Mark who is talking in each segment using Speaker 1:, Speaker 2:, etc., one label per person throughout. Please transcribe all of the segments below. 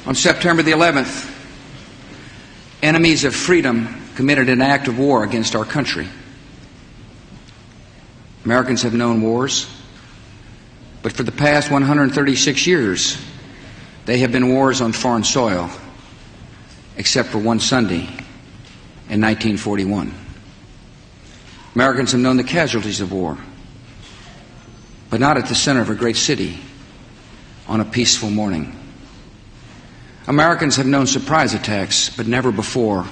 Speaker 1: On September the 11th, enemies of freedom committed an act of war against our country. Americans have known wars, but for the past 136 years, they have been wars on foreign soil, except for one Sunday in 1941. Americans have known the casualties of war, but not at the center of a great city on a peaceful morning. Americans have known surprise attacks, but never before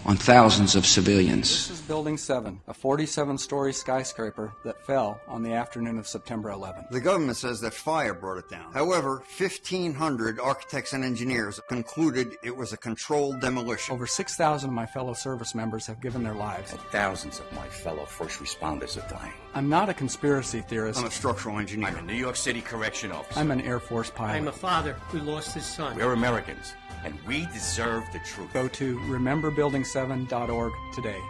Speaker 1: on thousands of civilians.
Speaker 2: This is Building 7, a 47-story skyscraper that fell on the afternoon of September 11th.
Speaker 3: The government says that fire brought it down. However, 1,500 architects and engineers concluded it was a controlled demolition.
Speaker 2: Over 6,000 of my fellow service members have given their lives.
Speaker 4: And thousands of my fellow first responders are dying.
Speaker 2: I'm not a conspiracy theorist.
Speaker 3: I'm a structural engineer.
Speaker 4: I'm a New York City correction officer.
Speaker 2: I'm an Air Force pilot.
Speaker 5: I'm a father who lost his son.
Speaker 4: We're Americans, and we deserve the truth.
Speaker 2: Go to rememberbuilding7.org today.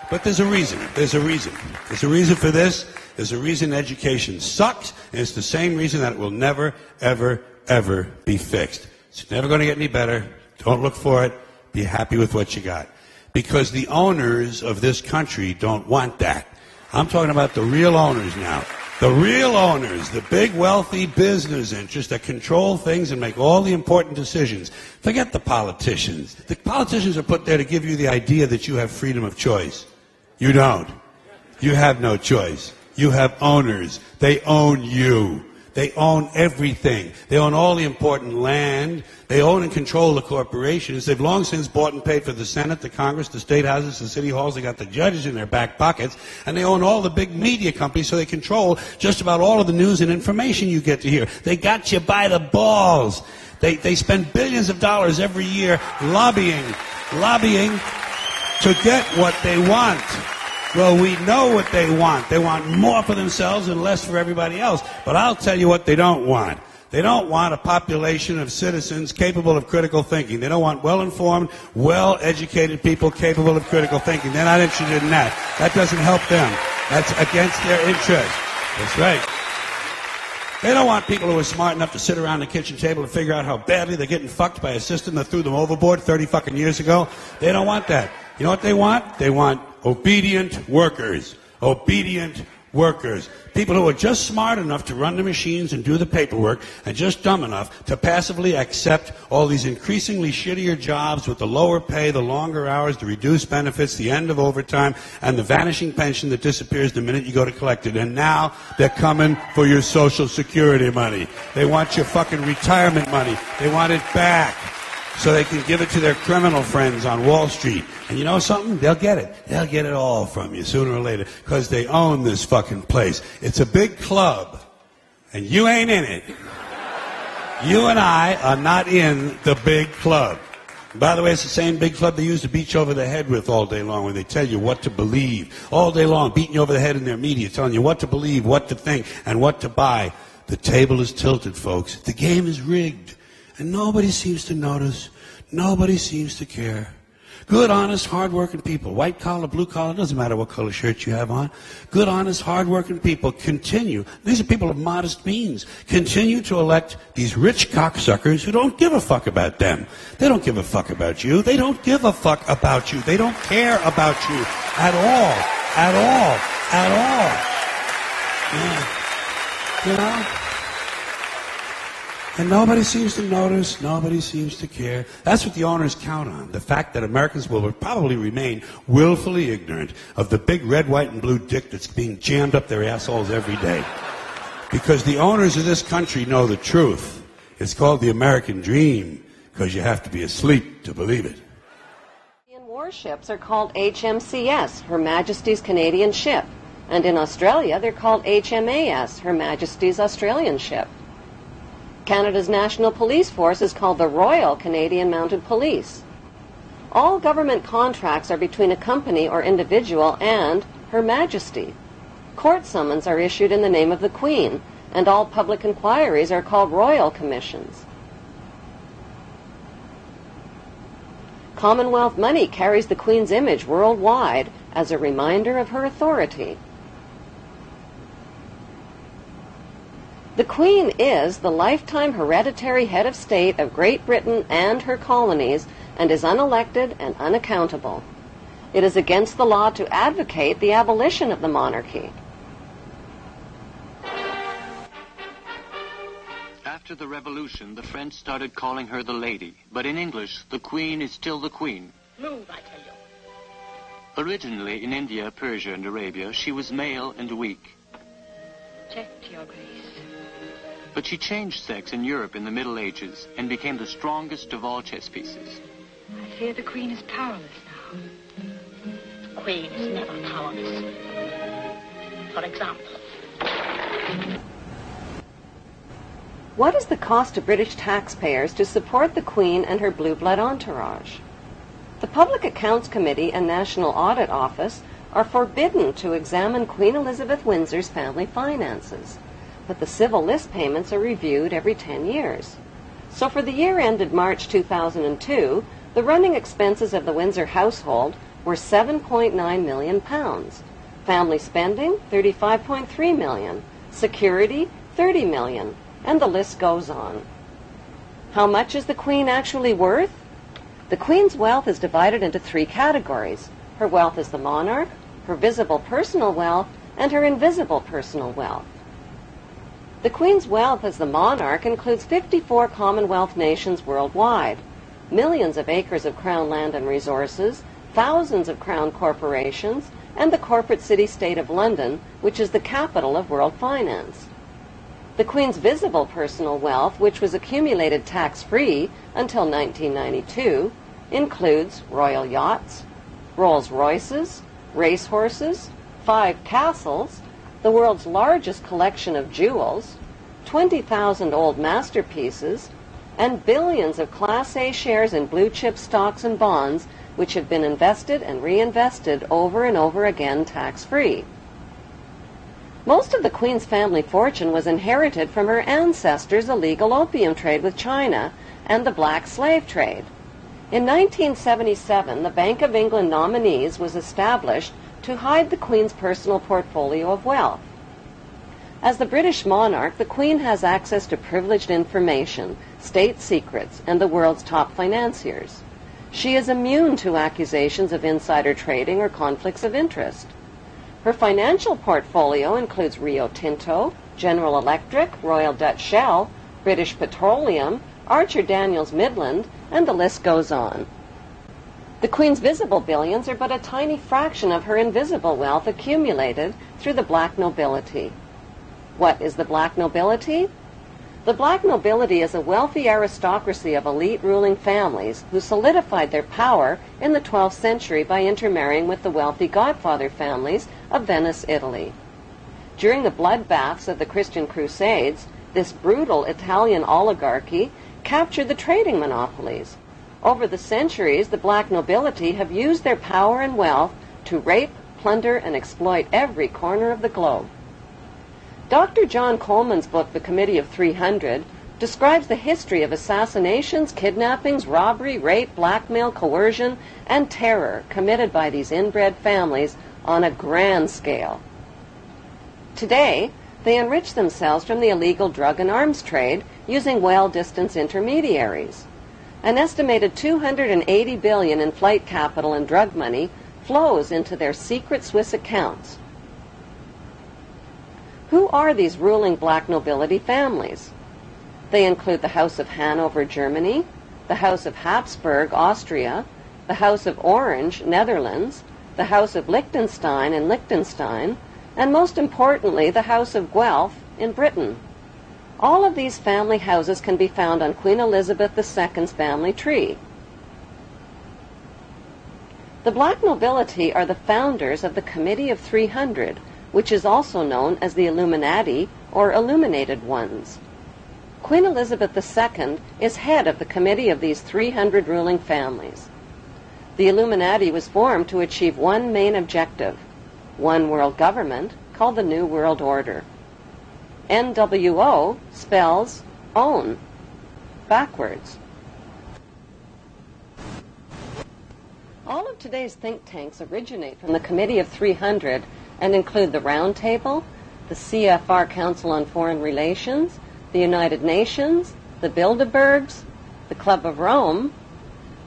Speaker 6: But there's a reason. There's a reason. There's a reason for this. There's a reason education sucks, and it's the same reason that it will never, ever, ever be fixed. It's never going to get any better. Don't look for it. Be happy with what you got. Because the owners of this country don't want that. I'm talking about the real owners now. The real owners, the big wealthy business interests that control things and make all the important decisions. Forget the politicians. The politicians are put there to give you the idea that you have freedom of choice. You don't. You have no choice. You have owners. They own you. They own everything. They own all the important land. They own and control the corporations. They've long since bought and paid for the Senate, the Congress, the state houses, the city halls. They got the judges in their back pockets. And they own all the big media companies, so they control just about all of the news and information you get to hear. They got you by the balls. They spend billions of dollars every year lobbying to get what they want. Well, we know what they want. They want more for themselves and less for everybody else. But I'll tell you what they don't want. They don't want a population of citizens capable of critical thinking. They don't want well-informed, well-educated people capable of critical thinking. They're not interested in that. That doesn't help them. That's against their interest. That's right. They don't want people who are smart enough to sit around the kitchen table and figure out how badly they're getting fucked by a system that threw them overboard 30 fucking years ago. They don't want that. You know what they want? They want obedient workers. Obedient workers. People who are just smart enough to run the machines and do the paperwork and just dumb enough to passively accept all these increasingly shittier jobs with the lower pay, the longer hours, the reduced benefits, the end of overtime, and the vanishing pension that disappears the minute you go to collect it. And now they're coming for your Social Security money. They want your fucking retirement money. They want it back so they can give it to their criminal friends on Wall Street. And you know something? They'll get it. They'll get it all from you sooner or later because they own this fucking place. It's a big club, and you ain't in it. You and I are not in the big club. And by the way, it's the same big club they use to beat you over the head with all day long when they tell you what to believe. All day long, beating you over the head in their media, telling you what to believe, what to think, and what to buy. The table is tilted, folks. The game is rigged. And nobody seems to notice. Nobody seems to care. Good, honest, hard-working people, white collar, blue collar, doesn't matter what color shirt you have on. Good, honest, hard-working people continue. These are people of modest means. Continue to elect these rich cocksuckers who don't give a fuck about them. They don't give a fuck about you. They don't give a fuck about you. They don't care about you at all. At all. At all. Yeah. You know? And nobody seems to notice, nobody seems to care. That's what the owners count on, the fact that Americans will probably remain willfully ignorant of the big red, white, and blue dick that's being jammed up their assholes every day. Because the owners of this country know the truth. It's called the American dream, because you have to be asleep to believe it.
Speaker 7: Canadian warships are called HMCS, Her Majesty's Canadian Ship. And in Australia, they're called HMAS, Her Majesty's Australian Ship. Canada's National Police Force is called the Royal Canadian Mounted Police. All government contracts are between a company or individual and Her Majesty. Court summons are issued in the name of the Queen, and all public inquiries are called royal commissions. Commonwealth money carries the Queen's image worldwide as a reminder of her authority. The Queen is the lifetime hereditary head of state of Great Britain and her colonies and is unelected and unaccountable. It is against the law to advocate the abolition of the monarchy.
Speaker 8: After the Revolution, the French started calling her the Lady, but in English, the Queen is still the Queen.
Speaker 5: Move, I tell you.
Speaker 8: Originally, in India, Persia, and Arabia, she was male and weak.
Speaker 5: Check, Your Grace.
Speaker 8: But she changed sex in Europe in the Middle Ages and became the strongest of all chess pieces.
Speaker 5: I fear the Queen is powerless now. The Queen is never powerless. For example,
Speaker 7: What is the cost to British taxpayers to support the Queen and her blue blood entourage? The Public Accounts Committee and National Audit Office are forbidden to examine Queen Elizabeth Windsor's family finances, but the civil list payments are reviewed every 10 years. So for the year ended March 2002, the running expenses of the Windsor household were £7.9 million. Family spending, £35.3 million. Security, £30 million. And the list goes on. How much is the Queen actually worth? The Queen's wealth is divided into three categories. Her wealth as the monarch, her visible personal wealth, and her invisible personal wealth. The Queen's wealth as the monarch includes 54 Commonwealth nations worldwide, millions of acres of Crown land and resources, thousands of Crown corporations, and the corporate city-state of London, which is the capital of world finance. The Queen's visible personal wealth, which was accumulated tax-free until 1992, includes royal yachts, Rolls-Royces, racehorses, 5 castles, the world's largest collection of jewels, 20,000 old masterpieces, and billions of Class A shares in blue-chip stocks and bonds, which have been invested and reinvested over and over again tax-free. Most of the Queen's family fortune was inherited from her ancestors' illegal opium trade with China and the black slave trade. In 1977, the Bank of England Nominees was established to hide the Queen's personal portfolio of wealth. As the British monarch, the Queen has access to privileged information, state secrets, and the world's top financiers. She is immune to accusations of insider trading or conflicts of interest. Her financial portfolio includes Rio Tinto, General Electric, Royal Dutch Shell, British Petroleum, Archer Daniels Midland, and the list goes on. The Queen's visible billions are but a tiny fraction of her invisible wealth accumulated through the black nobility. What is the black nobility? The black nobility is a wealthy aristocracy of elite ruling families who solidified their power in the 12th century by intermarrying with the wealthy godfather families of Venice, Italy. During the bloodbaths of the Christian Crusades, this brutal Italian oligarchy captured the trading monopolies. Over the centuries, the black nobility have used their power and wealth to rape, plunder, and exploit every corner of the globe. Dr. John Coleman's book, The Committee of 300, describes the history of assassinations, kidnappings, robbery, rape, blackmail, coercion, and terror committed by these inbred families on a grand scale. Today, they enrich themselves from the illegal drug and arms trade using well-distanced intermediaries. An estimated $280 billion in flight capital and drug money flows into their secret Swiss accounts. Who are these ruling black nobility families? They include the House of Hanover, Germany, the House of Habsburg, Austria, the House of Orange, Netherlands, the House of Liechtenstein in Liechtenstein, and most importantly, the House of Guelph in Britain. All of these family houses can be found on Queen Elizabeth II's family tree. The black nobility are the founders of the Committee of 300, which is also known as the Illuminati or Illuminated Ones. Queen Elizabeth II is head of the committee of these 300 ruling families. The Illuminati was formed to achieve one main objective, one world government called the New World Order. NWO spells own, backwards. All of today's think tanks originate from the Committee of 300 and include the Round Table, the CFR Council on Foreign Relations, the United Nations, the Bilderbergs, the Club of Rome,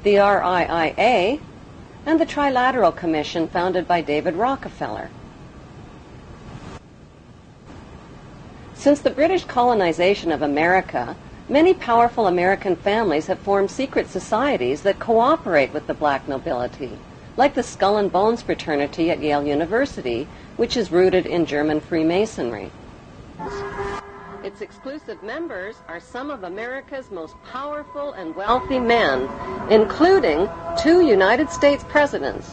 Speaker 7: the RIIA, and the Trilateral Commission founded by David Rockefeller. Since the British colonization of America, many powerful American families have formed secret societies that cooperate with the black nobility, like the Skull and Bones fraternity at Yale University, which is rooted in German Freemasonry. Its exclusive members are some of America's most powerful and wealthy men, including 2 United States presidents,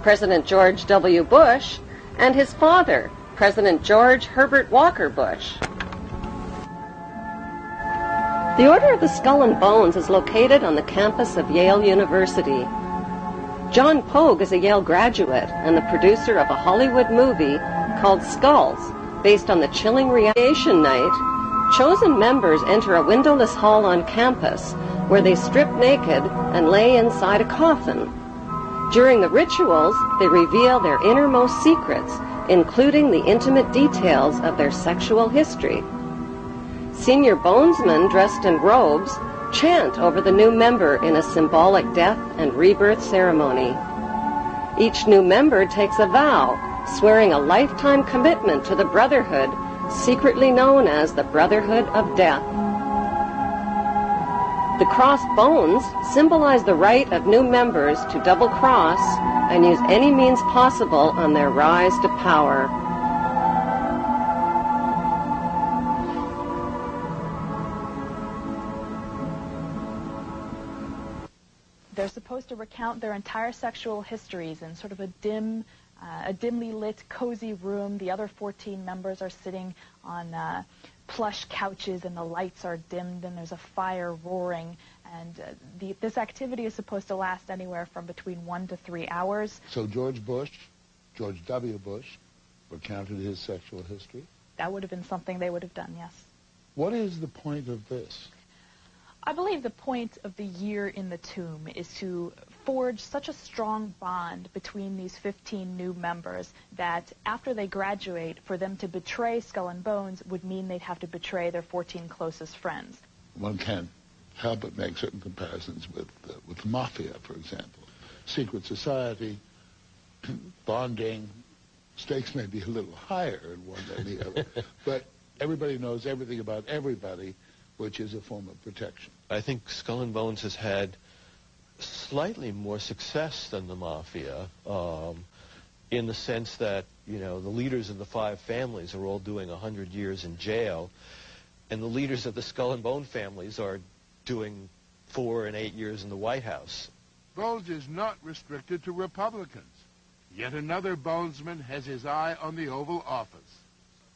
Speaker 7: President George W. Bush and his father, President George Herbert Walker Bush. The Order of the Skull and Bones is located on the campus of Yale University. John Pogue is a Yale graduate and the producer of a Hollywood movie called Skulls, based on the chilling radiation night. Chosen members enter a windowless hall on campus where they strip naked and lay inside a coffin. During the rituals, they reveal their innermost secrets, including the intimate details of their sexual history. Senior bonesmen dressed in robes chant over the new member in a symbolic death and rebirth ceremony. Each new member takes a vow, swearing a lifetime commitment to the brotherhood, secretly known as the Brotherhood of Death. The crossed bones symbolize the right of new members to double-cross and use any means possible on their rise to power.
Speaker 9: They're supposed to recount their entire sexual histories in sort of a dimly lit, cozy room. The other 14 members are sitting on plush couches, and the lights are dimmed, and there's a fire roaring. And this activity is supposed to last anywhere from between 1 to 3 hours.
Speaker 10: So George W. Bush, recounted his sexual history?
Speaker 9: That would have been something they would have done, yes.
Speaker 10: What is the point of this?
Speaker 9: I believe the point of the year in the tomb is to forge such a strong bond between these 15 new members that after they graduate, for them to betray Skull and Bones would mean they'd have to betray their 14 closest friends.
Speaker 10: One can't help but make certain comparisons with the mafia, for example. Secret society, bonding, stakes may be a little higher in one than the other, but everybody knows everything about everybody, which is a form of protection.
Speaker 11: I think Skull and Bones has had slightly more success than the mafia, in the sense that, you know, the leaders of the 5 families are all doing 100 years in jail, and the leaders of the Skull and Bone families are doing 4 and 8 years in the White House.
Speaker 12: Bones is not restricted to Republicans. Yet another Bonesman has his eye on the Oval Office.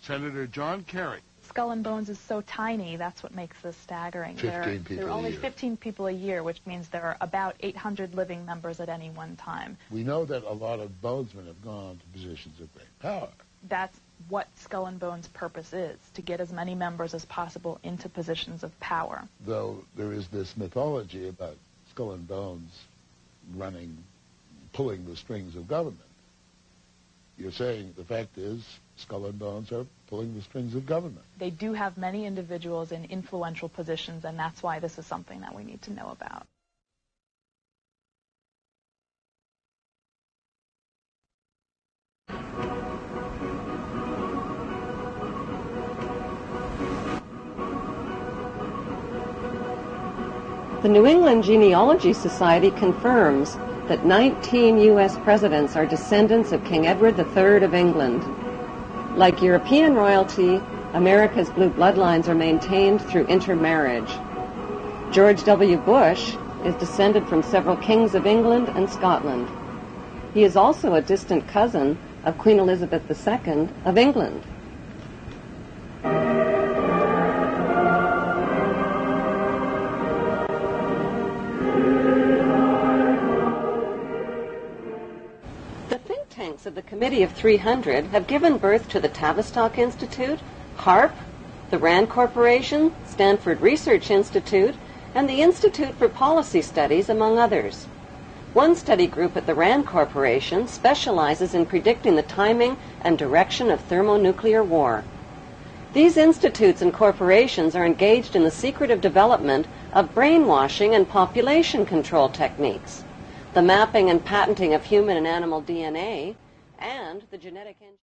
Speaker 12: Senator John Kerry.
Speaker 9: Skull and Bones is so tiny, that's what makes this staggering.
Speaker 10: 15 people
Speaker 9: there are only
Speaker 10: a year.
Speaker 9: 15 people a year, which means there are about 800 living members at any one time.
Speaker 10: We know that a lot of bonesmen have gone to positions of great power.
Speaker 9: That's what Skull and Bones' purpose is, to get as many members as possible into positions of power.
Speaker 10: Though there is this mythology about Skull and Bones pulling the strings of government. You're saying the fact is Skull and Bones are pulling the strings of government.
Speaker 9: They do have many individuals in influential positions, and that's why this is something that we need to know about.
Speaker 7: The New England Genealogy Society confirms that 19 U.S. presidents are descendants of King Edward III of England. Like European royalty, America's blue bloodlines are maintained through intermarriage. George W. Bush is descended from several kings of England and Scotland. He is also a distant cousin of Queen Elizabeth II of England. Of the Committee of 300 have given birth to the Tavistock Institute, HARP, the RAND Corporation, Stanford Research Institute, and the Institute for Policy Studies, among others. One study group at the RAND Corporation specializes in predicting the timing and direction of thermonuclear war. These institutes and corporations are engaged in the secretive development of brainwashing and population control techniques, the mapping and patenting of human and animal DNA, and the genetic engineering.